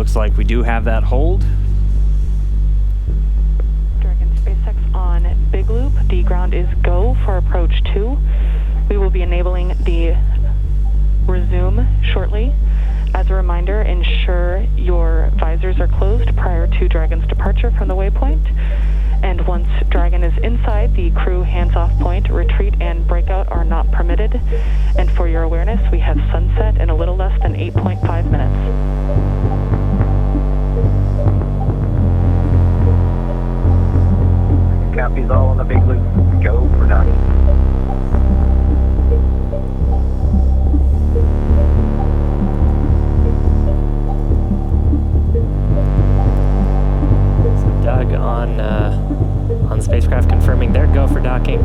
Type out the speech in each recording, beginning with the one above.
looks like we do have that hold. Dragon SpaceX on Big Loop. The ground is go for approach 2. We will be enabling the resume shortly. As a reminder, ensure your visors are closed prior to Dragon's departure from the waypoint. And once Dragon is inside, the crew hands-off point, retreat and breakout are not permitted. And for your awareness, we have sunset in a little less than 8.5 minutes. Copies all on the Big Loop. Go for docking. Doug on the spacecraft confirming their go for docking.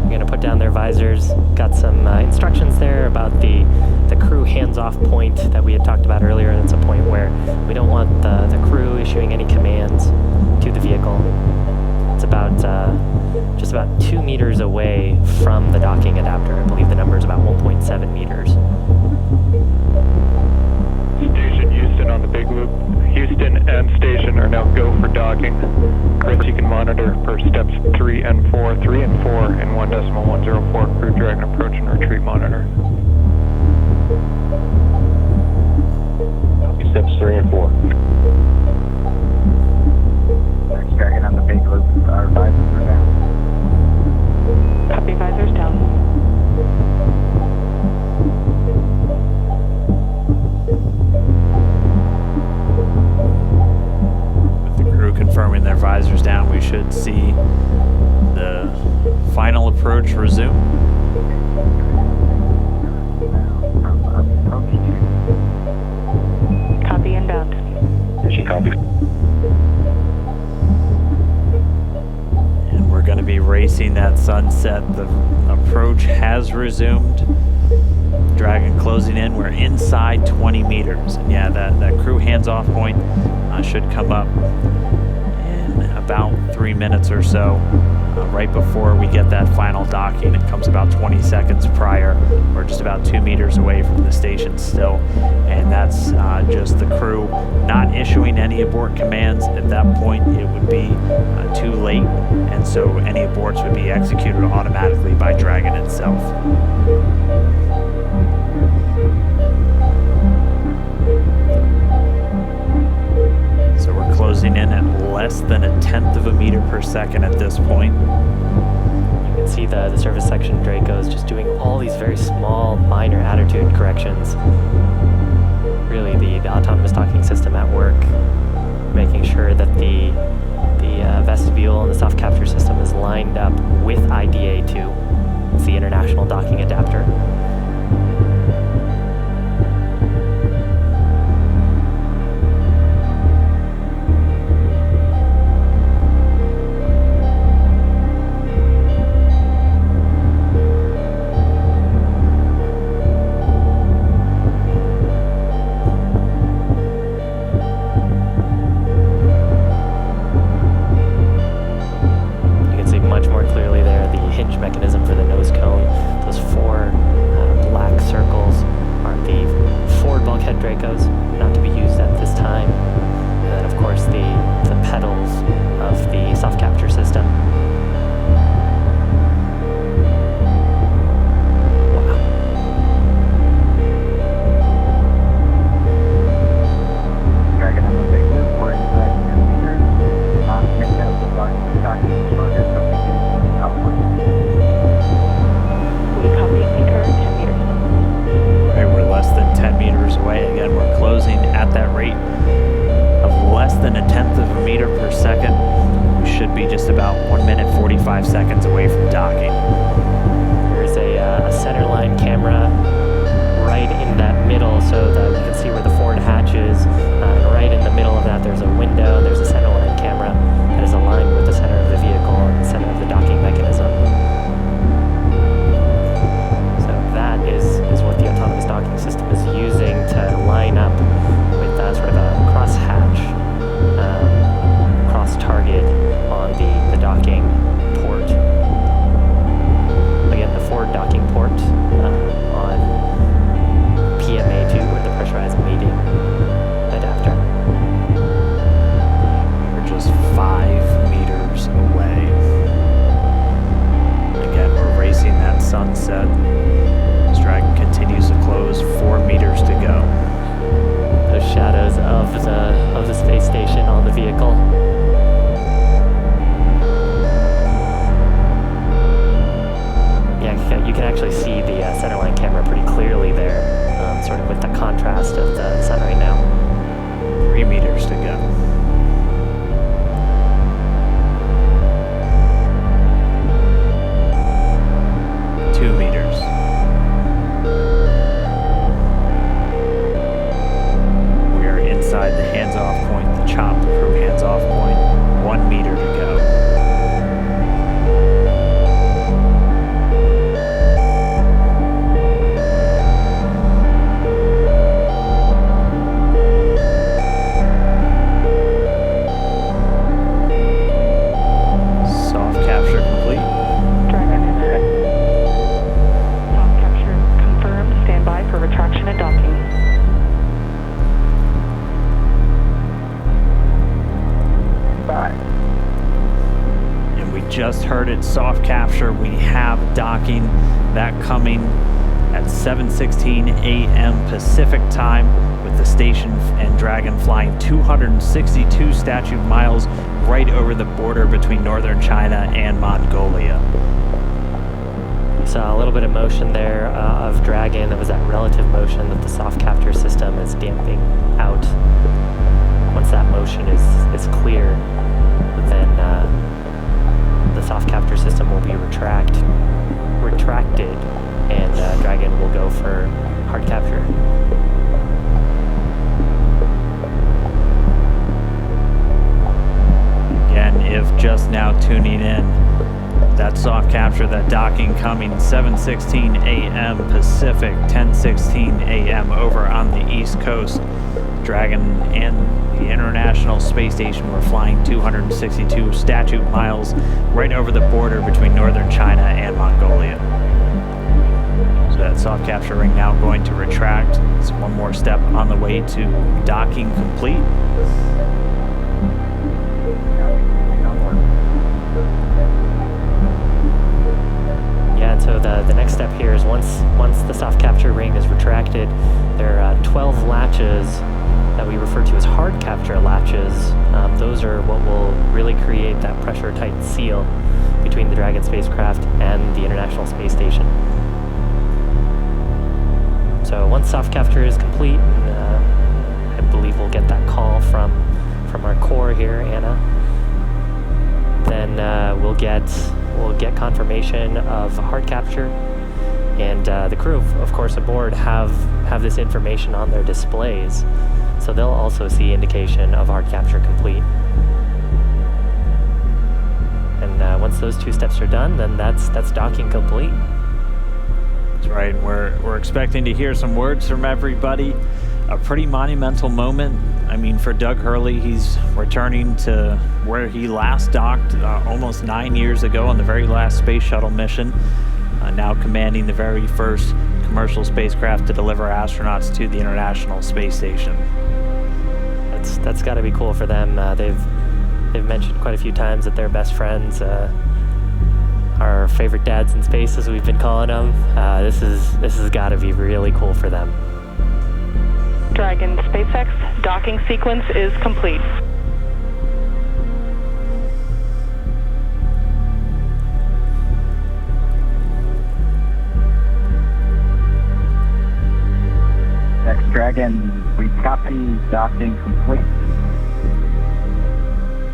We're going to put down their visors. Got some instructions there about the crew hands-off point that we had talked about earlier. That's a point where we don't want the crew issuing any commands to the vehicle. It's about just about 2 meters away from the docking adapter. I believe the number is about 1.7 meters. Station Houston on the Big Loop. Houston and station are now go for docking. Chris, you can monitor for steps 3 and 4 in 1.104 crew Dragon approach and retreat monitor. Copy steps 3 and 4. Next Dragon on the Big Loop. Our visors are down. Copy, visors down. Confirming their visors down, we should see the final approach resume. Copy inbound. Mission copy. And we're going to be racing that sunset. The approach has resumed. Dragon closing in. We're inside 20 meters. And yeah, that crew hands-off point should come up about 3 minutes or so, right before we get that final docking. It comes about 20 seconds prior. We're just about 2 meters away from the station still, and that's just the crew not issuing any abort commands. At that point, it would be too late, and so any aborts would be executed automatically by Dragon itself. Closing in at less than 1/10 of a meter per second at this point. You can see the service section Draco's just doing all these very small, minor attitude corrections. Really, the autonomous docking system at work, making sure that the vestibule and the soft capture system is lined up with IDA2. It's the International Docking Adapter. on PMA2, or the pressurized mating adapter. at soft capture, we have docking, that coming at 7:16 a.m. Pacific time, with the station and Dragon flying 262 statute miles right over the border between northern China and Mongolia. We saw a little bit of motion there of Dragon. It was that relative motion that the soft capture system is damping out. Once that motion is clear, then the soft capture system will be retracted, and Dragon will go for hard capture. Again, if just now tuning in, that soft capture, that docking coming 7:16 a.m. Pacific, 10:16 a.m. over on the East Coast. Dragon and the International Space Station were flying 262 statute miles right over the border between northern China and Mongolia. So that soft capture ring now going to retract. It's one more step on the way to docking complete. Yeah, and so the next step here is once the soft capture ring is retracted, there are 12 latches that we refer to as hard capture latches. Those are what will really create that pressure tight seal between the Dragon spacecraft and the International Space Station. So once soft capture is complete, and I believe we'll get that call from our core here, Anna, then we'll get confirmation of hard capture, and the crew, of course, aboard have this information on their displays, so they'll also see indication of hard capture complete. And once those two steps are done, then that's docking complete. That's right. We're expecting to hear some words from everybody. A pretty monumental moment. I mean, for Doug Hurley, he's returning to where he last docked almost 9 years ago on the very last space shuttle mission, now commanding the very first commercial spacecraft to deliver astronauts to the International Space Station. That's got to be cool for them. They've mentioned quite a few times that they're best friends, our favorite dads in space, as we've been calling them. This has got to be really cool for them. Dragon SpaceX docking sequence is complete. Next Dragon, we copy docking complete.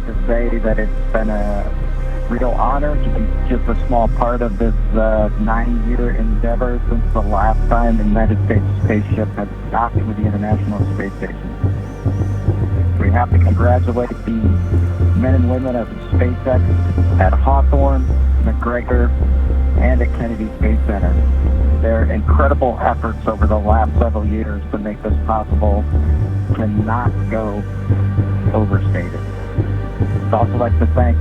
To say that it's been a real honor to be just a small part of this 9-year endeavor since the last time the United States spaceship had docked with the International Space Station. We have to congratulate the men and women of SpaceX at Hawthorne, McGregor, and at Kennedy Space Center. Their incredible efforts over the last several years to make this possible cannot go overstated. I'd also like to thank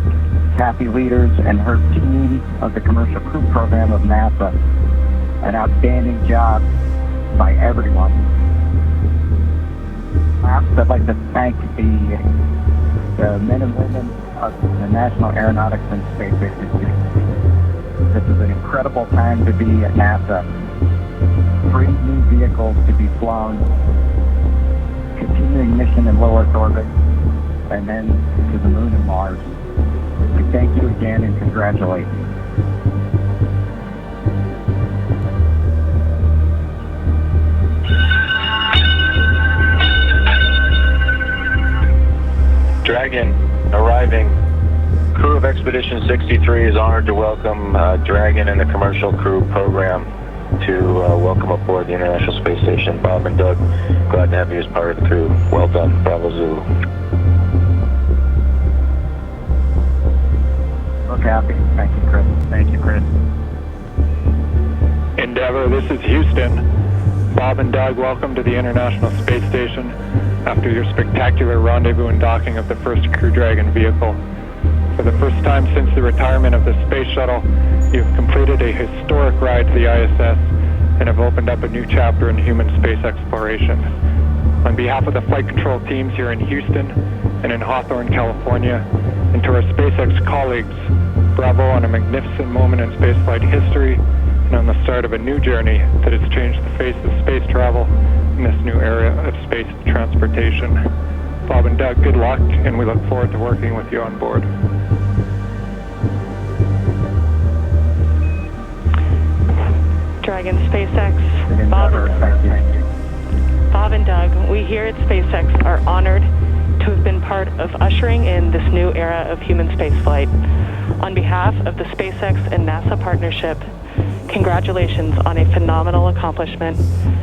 Kathy Leaders and her team of the Commercial Crew Program of NASA. An outstanding job by everyone. Last, I'd like to thank the men and women of the National Aeronautics and Space Agency. This is an incredible time to be at NASA. 3 new vehicles to be flown, continuing mission in low Earth orbit, and then to the Moon and Mars. We thank you again and congratulate you. Dragon arriving. Crew of Expedition 63 is honored to welcome Dragon and the Commercial Crew Program to welcome aboard the International Space Station. Bob and Doug, glad to have you as part of the crew. Well done, Bravo Zulu. Look happy. Thank you, Chris. Thank you, Chris. Endeavour, this is Houston. Bob and Doug, welcome to the International Space Station after your spectacular rendezvous and docking of the first Crew Dragon vehicle. For the first time since the retirement of the space shuttle, you've completed a historic ride to the ISS and have opened up a new chapter in human space exploration. On behalf of the flight control teams here in Houston and in Hawthorne, California, and to our SpaceX colleagues, Bravo on a magnificent moment in spaceflight history and on the start of a new journey that has changed the face of space travel in this new era of space transportation. Bob and Doug, good luck, and we look forward to working with you on board. Dragon SpaceX, Endeavor, thank you. Bob and Doug, we here at SpaceX are honored to have been part of ushering in this new era of human spaceflight. On behalf of the SpaceX and NASA partnership, congratulations on a phenomenal accomplishment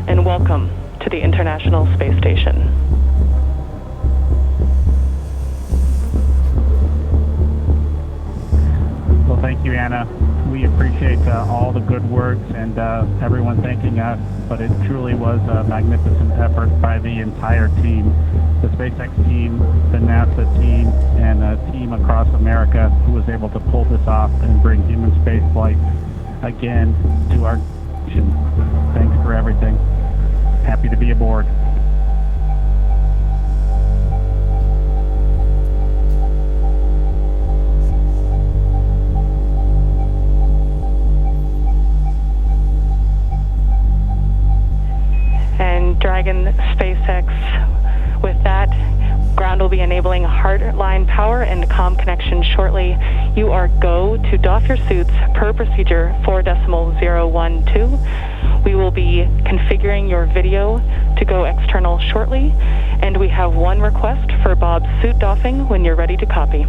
and welcome to the International Space Station. Well, thank you, Anna. We appreciate all the good words and everyone thanking us, but it truly was a magnificent effort by the entire team, the SpaceX team, the NASA team, and a team across America who was able to pull this off and bring human spaceflight again to our nation. Thanks for everything. Happy to be aboard. And Dragon SpaceX, with that, ground will be enabling hardline power and comm connection shortly. You are go to doff your suits per procedure 4.012. We will be configuring your video to go external shortly, and we have one request for Bob's suit doffing when you're ready to copy.